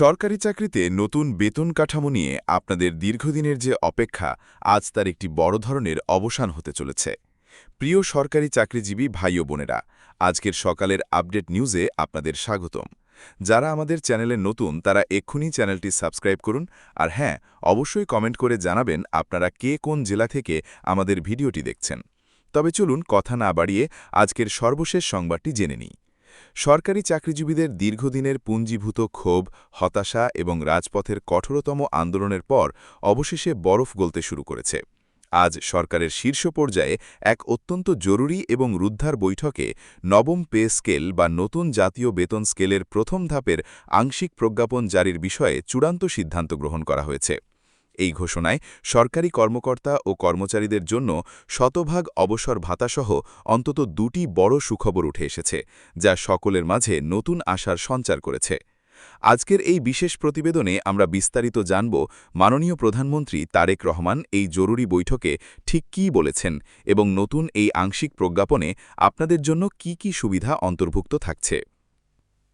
সরকারি চাকরিতে নতুন বেতন কাঠামো নিয়ে আপনাদের দীর্ঘদিনের যে অপেক্ষা আজ তার একটি বড় ধরনের অবসান হতে চলেছে। প্রিয় সরকারি চাকরিজীবী ভাই ও বোনেরা, আজকের সকালের আপডেট নিউজে আপনাদের স্বাগতম। যারা আমাদের চ্যানেলে নতুন তারা এক্ষুনি চ্যানেলটি সাবস্ক্রাইব করুন, আর হ্যাঁ, অবশ্যই কমেন্ট করে জানাবেন আপনারা কে কোন জেলা থেকে আমাদের ভিডিওটি দেখছেন। তবে চলুন কথা না বাড়িয়ে আজকের সর্বশেষ সংবাদটি জেনে নিই। সরকারি চাকরিজীবীদের দীর্ঘদিনের পুঞ্জীভূত ক্ষোভ, হতাশা এবং রাজপথের কঠোরতম আন্দোলনের পর অবশেষে বরফ গলতে শুরু করেছে। আজ সরকারের শীর্ষ পর্যায়ে এক অত্যন্ত জরুরি এবং রুদ্ধার বৈঠকে নবম পে স্কেল বা নতুন জাতীয় বেতন স্কেলের প্রথম ধাপের আংশিক প্রজ্ঞাপন জারির বিষয়ে চূড়ান্ত সিদ্ধান্ত গ্রহণ করা হয়েছে। এই ঘোষণায় সরকারি কর্মকর্তা ও কর্মচারীদের জন্য শতভাগ অবসর ভাতাসহ অন্তত দুটি বড় সুখবর উঠে এসেছে, যা সকলের মাঝে নতুন আশার সঞ্চার করেছে। আজকের এই বিশেষ প্রতিবেদনে আমরা বিস্তারিত জানব মাননীয় প্রধানমন্ত্রী তারেক রহমান এই জরুরি বৈঠকে ঠিক কী বলেছেন এবং নতুন এই আংশিক প্রজ্ঞাপনে আপনাদের জন্য কি কি সুবিধা অন্তর্ভুক্ত থাকছে।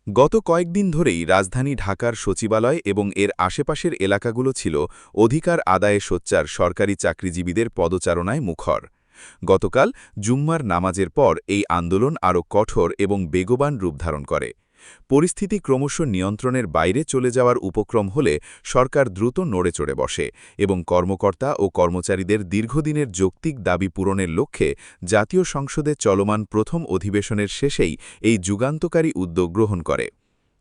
গত কয়েকদিন ধরেই রাজধানী ঢাকার সচিবালয় এবং এর আশেপাশের এলাকাগুলো ছিল অধিকার আদায়ে সোচ্চার সরকারি চাকরিজীবীদের পদচারণায় মুখর। গতকাল জুম্মার নামাজের পর এই আন্দোলন আরও কঠোর এবং বেগবান রূপ ধারণ করে। পরিস্থিতি ক্রমশ নিয়ন্ত্রণের বাইরে চলে যাওয়ার উপক্রম হলে সরকার দ্রুত নড়েচড়ে বসে এবং কর্মকর্তা ও কর্মচারীদের দীর্ঘদিনের যৌক্তিক দাবি পূরণের লক্ষ্যে জাতীয় সংসদে চলমান প্রথম অধিবেশনের শেষেই এই যুগান্তকারী উদ্যোগ গ্রহণ করে।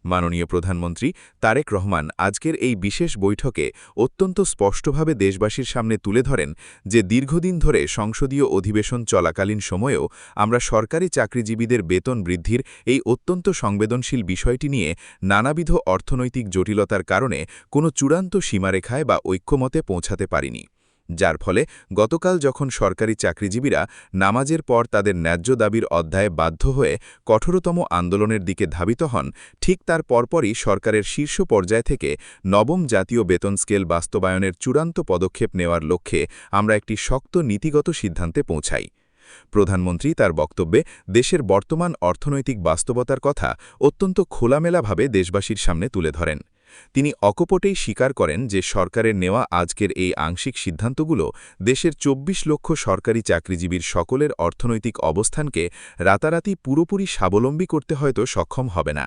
মাননীয় প্রধানমন্ত্রী তারেক রহমান আজকের এই বিশেষ বৈঠকে অত্যন্ত স্পষ্টভাবে দেশবাসীর সামনে তুলে ধরেন যে দীর্ঘদিন ধরে সংসদীয় অধিবেশন চলাকালীন সময়েও আমরা সরকারি চাকরিজীবীদের বেতন বৃদ্ধির এই অত্যন্ত সংবেদনশীল বিষয়টি নিয়ে নানাবিধ অর্থনৈতিক জটিলতার কারণে কোনো চূড়ান্ত সীমারেখায় বা ঐক্যমতে পৌঁছাতে পারিনি। যার ফলে গতকাল যখন সরকারি চাকরিজীবীরা নামাজের পর তাদের ন্যায্য দাবির অধ্যায়ে বাধ্য হয়ে কঠোরতম আন্দোলনের দিকে ধাবিত হন, ঠিক তার পরপরই সরকারের শীর্ষ পর্যায় থেকে নবম জাতীয় বেতন স্কেল বাস্তবায়নের চূড়ান্ত পদক্ষেপ নেওয়ার লক্ষ্যে আমরা একটি শক্ত নীতিগত সিদ্ধান্তে পৌঁছাই। প্রধানমন্ত্রী তার বক্তব্যে দেশের বর্তমান অর্থনৈতিক বাস্তবতার কথা অত্যন্ত খোলামেলাভাবে দেশবাসীর সামনে তুলে ধরেন। তিনি অকপটেই স্বীকার করেন যে সরকারের নেওয়া আজকের এই আংশিক সিদ্ধান্তগুলো দেশের ২৪ লক্ষ সরকারি চাকরিজীবীর সকলের অর্থনৈতিক অবস্থানকে রাতারাতি পুরোপুরি স্বাবলম্বী করতে হয়তো সক্ষম হবে না।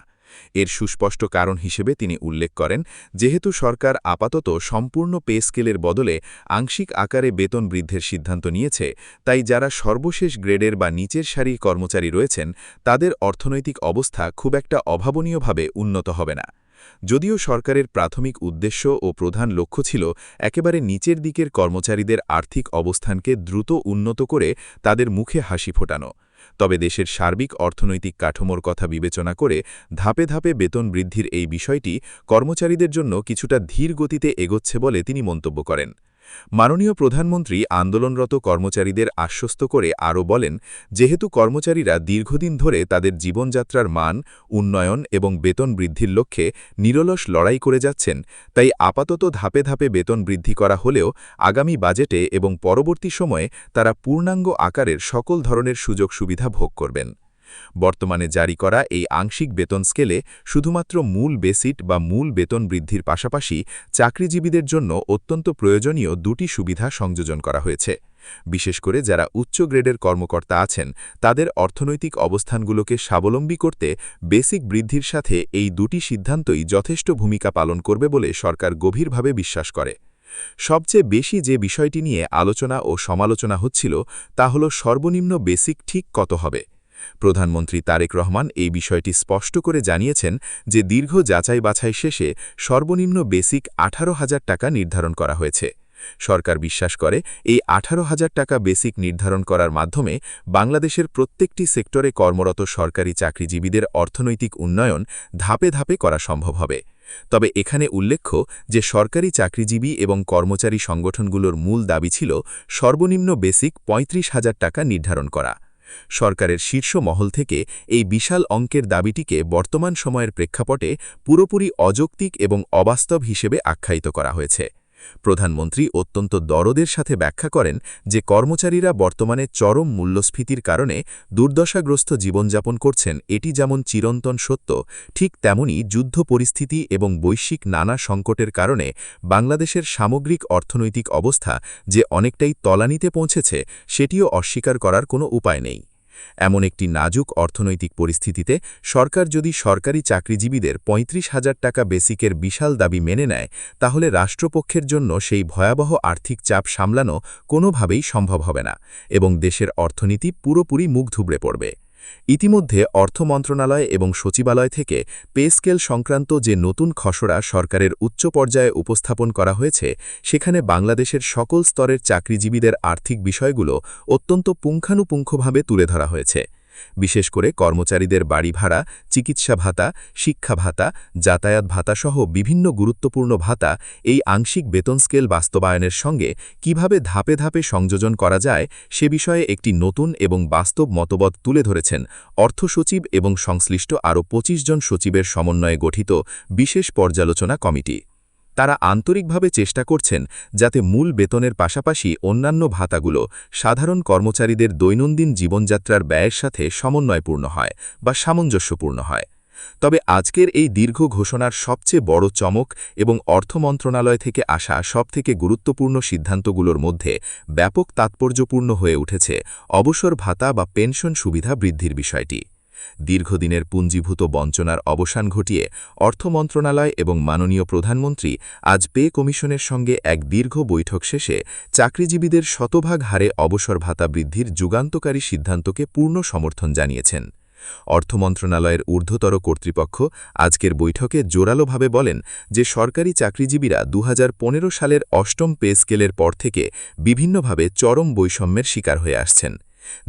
এর সুস্পষ্ট কারণ হিসেবে তিনি উল্লেখ করেন, যেহেতু সরকার আপাতত সম্পূর্ণ পে স্কেলের বদলে আংশিক আকারে বেতন বৃদ্ধির সিদ্ধান্ত নিয়েছে, তাই যারা সর্বশেষ গ্রেডের বা নিচের সারির কর্মচারী রয়েছেন তাদের অর্থনৈতিক অবস্থা খুব একটা অভাবনীয়ভাবে উন্নত হবে না। যদিও সরকারের প্রাথমিক উদ্দেশ্য ও প্রধান লক্ষ্য ছিল একেবারে নিচের দিকের কর্মচারীদের আর্থিক অবস্থানকে দ্রুত উন্নত করে তাদের মুখে হাসি ফোটানো, তবে দেশের সার্বিক অর্থনৈতিক কাঠামোর কথা বিবেচনা করে ধাপে ধাপে বেতন বৃদ্ধির এই বিষয়টি কর্মচারীদের জন্য কিছুটা ধীর গতিতে এগোচ্ছে বলে তিনি মন্তব্য করেন। মাননীয় প্রধানমন্ত্রী আন্দোলনরত কর্মচারীদের আশ্বস্ত করে আরও বলেন, যেহেতু কর্মচারীরা দীর্ঘদিন ধরে তাদের জীবনযাত্রার মান, উন্নয়ন এবং বেতন বৃদ্ধির লক্ষ্যে নিরলস লড়াই করে যাচ্ছেন, তাই আপাতত ধাপে ধাপে বেতন বৃদ্ধি করা হলেও আগামী বাজেটে এবং পরবর্তী সময়ে তারা পূর্ণাঙ্গ আকারের সকল ধরনের সুযোগ সুবিধা ভোগ করবেন। বর্তমানে জারি করা এই আংশিক বেতন স্কেলে শুধুমাত্র মূল বেসিট বা মূল বেতন বৃদ্ধির পাশাপাশি চাকরিজীবীদের জন্য অত্যন্ত প্রয়োজনীয় দুটি সুবিধা সংযোজন করা হয়েছে। বিশেষ করে যারা উচ্চ গ্রেডের কর্মকর্তা আছেন তাদের অর্থনৈতিক অবস্থানগুলোকে স্বাবলম্বী করতে বেসিক বৃদ্ধির সাথে এই দুটি সিদ্ধান্তই যথেষ্ট ভূমিকা পালন করবে বলে সরকার গভীরভাবে বিশ্বাস করে। সবচেয়ে বেশি যে বিষয়টি নিয়ে আলোচনা ও সমালোচনা হচ্ছিল তা হল সর্বনিম্ন বেসিক ঠিক কত হবে। প্রধানমন্ত্রী তারেক রহমান এই বিষয়টি স্পষ্ট করে জানিয়েছেন যে দীর্ঘ যাচাই বাছাই শেষে সর্বনিম্ন বেসিক ১৮,০০০ টাকা নির্ধারণ করা হয়েছে। সরকার বিশ্বাস করে এই ১৮,০০০ টাকা বেসিক নির্ধারণ করার মাধ্যমে বাংলাদেশের প্রত্যেকটি সেক্টরে কর্মরত সরকারি চাকরিজীবীদের অর্থনৈতিক উন্নয়ন ধাপে ধাপে করা সম্ভব হবে। তবে এখানে উল্লেখ্য যে সরকারি চাকরিজীবী এবং কর্মচারী সংগঠনগুলোর মূল দাবি ছিল সর্বনিম্ন বেসিক ৩৫,০০০ টাকা নির্ধারণ করা। সরকারের শীর্ষ মহল থেকে এই বিশাল অঙ্কের দাবিটিকে বর্তমান সময়ের প্রেক্ষাপটে পুরোপুরি অযৌক্তিক এবং অবাস্তব হিসেবে আখ্যায়িত করা হয়েছে। প্রধানমন্ত্রী অত্যন্ত দরদের সাথে ব্যাখ্যা করেন যে কর্মচারীরা বর্তমানে চরম মূল্যস্ফীতির কারণে দুর্দশাগ্রস্ত জীবনযাপন করছেন, এটি যেমন চিরন্তন সত্য, ঠিক তেমনি যুদ্ধ পরিস্থিতি এবং বৈশ্বিক নানা সংকটের কারণে বাংলাদেশের সামগ্রিক অর্থনৈতিক অবস্থা যে অনেকটাই তলানিতে পৌঁছেছে সেটিও অস্বীকার করার কোনো উপায় নেই। এমন একটি নাজুক অর্থনৈতিক পরিস্থিতিতে সরকার যদি সরকারি চাকরিজীবীদের ৩৫,০০০ টাকা বেসিকের বিশাল দাবি মেনে নেয়, তাহলে রাষ্ট্রপক্ষের জন্য সেই ভয়াবহ আর্থিক চাপ সামলানো কোনোভাবেই সম্ভব হবে না এবং দেশের অর্থনীতি পুরোপুরি মুখ থুবড়ে পড়বে। ইতিমধ্যে অর্থ মন্ত্রণালয় এবং সচিবালয় থেকে পে স্কেল সংক্রান্ত যে নতুন খসড়া সরকারের উচ্চ পর্যায়ে উপস্থাপন করা হয়েছে, সেখানে বাংলাদেশের সকল স্তরের চাকরিজীবীদের আর্থিক বিষয়গুলো অত্যন্ত পুঙ্খানুপুঙ্খভাবে তুলে ধরা হয়েছে। বিশেষ করে কর্মচারীদের বাড়ি ভাড়া, চিকিৎসা ভাতা, শিক্ষা ভাতা, যাতায়াত ভাতাসহ বিভিন্ন গুরুত্বপূর্ণ ভাতা এই আংশিক বেতন স্কেল বাস্তবায়নের সঙ্গে কিভাবে ধাপে ধাপে সংযোজন করা যায় সে বিষয়ে একটি নতুন এবং বাস্তব মতবাদ তুলে ধরেছেন অর্থ সচিব এবং সংশ্লিষ্ট আরও ২৫ জন সচিবের সমন্বয়ে গঠিত বিশেষ পর্যালোচনা কমিটি। তারা আন্তরিকভাবে চেষ্টা করছেন যাতে মূল বেতনের পাশাপাশি অন্যান্য ভাতাগুলো সাধারণ কর্মচারীদের দৈনন্দিন জীবনযাত্রার ব্যয়ের সাথে সমন্বয়পূর্ণ হয় বা সামঞ্জস্যপূর্ণ হয়। তবে আজকের এই দীর্ঘ ঘোষণার সবচেয়ে বড় চমক এবং অর্থ মন্ত্রণালয় থেকে আসা সবথেকে গুরুত্বপূর্ণ সিদ্ধান্তগুলোর মধ্যে ব্যাপক তাৎপর্যপূর্ণ হয়ে উঠেছে অবসর ভাতা বা পেনশন সুবিধা বৃদ্ধির বিষয়টি। দীর্ঘদিনের পুঞ্জীভূত বঞ্চনার অবসান ঘটিয়ে অর্থ মন্ত্রণালয় এবং মাননীয় প্রধানমন্ত্রী আজ পে কমিশনের সঙ্গে এক দীর্ঘ বৈঠক শেষে চাকরিজীবীদের শতভাগ হারে অবসর ভাতা বৃদ্ধির যুগান্তকারী সিদ্ধান্তকে পূর্ণ সমর্থন জানিয়েছেন। অর্থ মন্ত্রণালয়ের ঊর্ধ্বতর কর্তৃপক্ষ আজকের বৈঠকে জোরালোভাবে বলেন যে সরকারি চাকরিজীবীরা ২০১৫ সালের অষ্টম পে স্কেলের পর থেকে বিভিন্নভাবে চরম বৈষম্যের শিকার হয়ে আসছেন।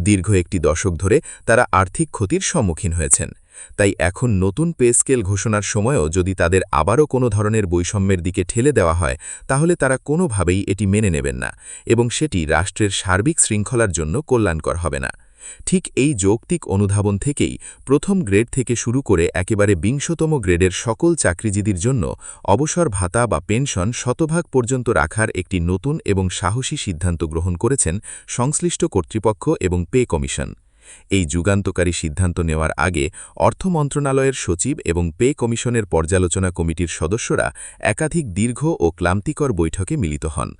দীর্ঘ একটি দশক ধরে তারা আর্থিক ক্ষতির সম্মুখীন হয়েছেন। তাই এখন নতুন পে স্কেল ঘোষণার সময়ও যদি তাদের আবারও কোনো ধরনের বৈষম্যের দিকে ঠেলে দেওয়া হয়, তাহলে তারা কোনোভাবেই এটি মেনে নেবেন না এবং সেটি রাষ্ট্রের সার্বিক শৃঙ্খলার জন্য কল্যাণকর হবে না। ঠিক এই যৌক্তিক অনুধাবন থেকেই প্রথম গ্রেড থেকে শুরু করে একেবারে ২০তম গ্রেডের সকল চাকরিজীবীর জন্য অবসর ভাতা বা পেনশন শতভাগ পর্যন্ত রাখার একটি নতুন এবং সাহসী সিদ্ধান্ত গ্রহণ করেছেন সংশ্লিষ্ট কর্তৃপক্ষ এবং পে কমিশন। এই যুগান্তকারী সিদ্ধান্ত নেওয়ার আগে অর্থ মন্ত্রণালয়ের সচিব এবং পে কমিশনের পর্যালোচনা কমিটির সদস্যরা একাধিক দীর্ঘ ও ক্লান্তিকর বৈঠকে মিলিত হন।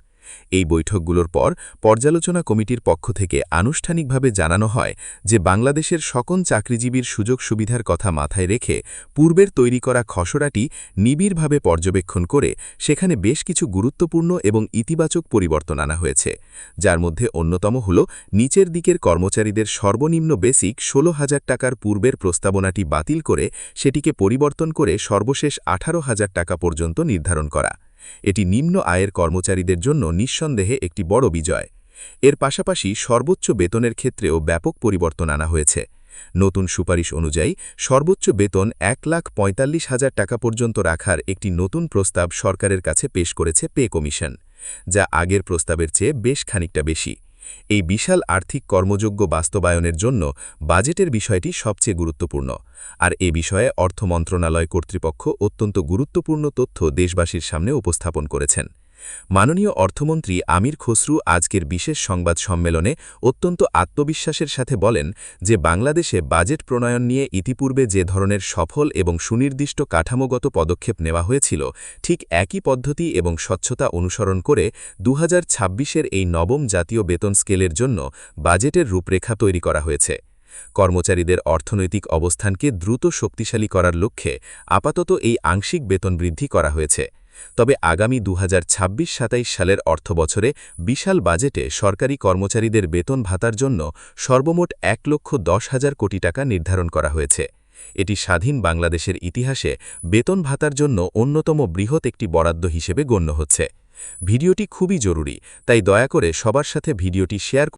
এই বৈঠকগুলোর পর পর্যালোচনা কমিটির পক্ষ থেকে আনুষ্ঠানিকভাবে জানানো হয় যে বাংলাদেশের সকল চাকরিজীবীর সুযোগ সুবিধার কথা মাথায় রেখে পূর্বের তৈরি করা খসড়াটি নিবিড়ভাবে পর্যবেক্ষণ করে সেখানে বেশ কিছু গুরুত্বপূর্ণ এবং ইতিবাচক পরিবর্তন আনা হয়েছে, যার মধ্যে অন্যতম হল নিচের দিকের কর্মচারীদের সর্বনিম্ন বেসিক ১৬,০০০ টাকার পূর্বের প্রস্তাবনাটি বাতিল করে সেটিকে পরিবর্তন করে সর্বশেষ ১৮,০০০ টাকা পর্যন্ত নির্ধারণ করা। এটি নিম্ন আয়ের কর্মচারীদের জন্য নিঃসন্দেহে একটি বড় বিজয়। এর পাশাপাশি সর্বোচ্চ বেতনের ক্ষেত্রেও ব্যাপক পরিবর্তন আনা হয়েছে। নতুন সুপারিশ অনুযায়ী সর্বোচ্চ বেতন ১,৪৫,০০০ টাকা পর্যন্ত রাখার একটি নতুন প্রস্তাব সরকারের কাছে পেশ করেছে পে কমিশন, যা আগের প্রস্তাবের চেয়ে বেশ খানিকটা বেশি। এই বিশাল আর্থিক কর্মযোগ্য বাস্তবায়নের জন্য বাজেটের বিষয়টি সবচেয়ে গুরুত্বপূর্ণ, আর এ বিষয়ে অর্থ মন্ত্রণালয় কর্তৃপক্ষ অত্যন্ত গুরুত্বপূর্ণ তথ্য দেশবাসীর সামনে উপস্থাপন করেছেন। মাননীয় অর্থমন্ত্রী আমির খসরু আজকের বিশেষ সংবাদ সম্মেলনে অত্যন্ত আত্মবিশ্বাসের সাথে বলেন যে বাংলাদেশে বাজেট প্রণয়ন নিয়ে ইতিপূর্বে যে ধরনের সফল এবং সুনির্দিষ্ট কাঠামোগত পদক্ষেপ নেওয়া হয়েছিল, ঠিক একই পদ্ধতি এবং স্বচ্ছতা অনুসরণ করে ২০২৬-এর এই নবম জাতীয় বেতন স্কেলের জন্য বাজেটের রূপরেখা তৈরি করা হয়েছে। কর্মচারীদের অর্থনৈতিক অবস্থানকে দ্রুত শক্তিশালী করার লক্ষ্যে আপাতত এই আংশিক বেতন বৃদ্ধি করা হয়েছে। তবে আগামী ২০২৬-২৭ সালের অর্থবছরে বিশাল বাজেটে সরকারি কর্মচারীদের বেতন ভাতার জন্য সর্বমোট ১,১০,০০০ কোটি টাকা নির্ধারণ করা হয়েছে। এটি স্বাধীন বাংলাদেশের ইতিহাসে বেতন ভাতার জন্য অন্যতম বৃহৎ একটি বরাদ্দ হিসেবে গণ্য হচ্ছে। ভিডিওটি খুবই জরুরি, তাই দয়া করে সবার সাথে ভিডিওটি শেয়ার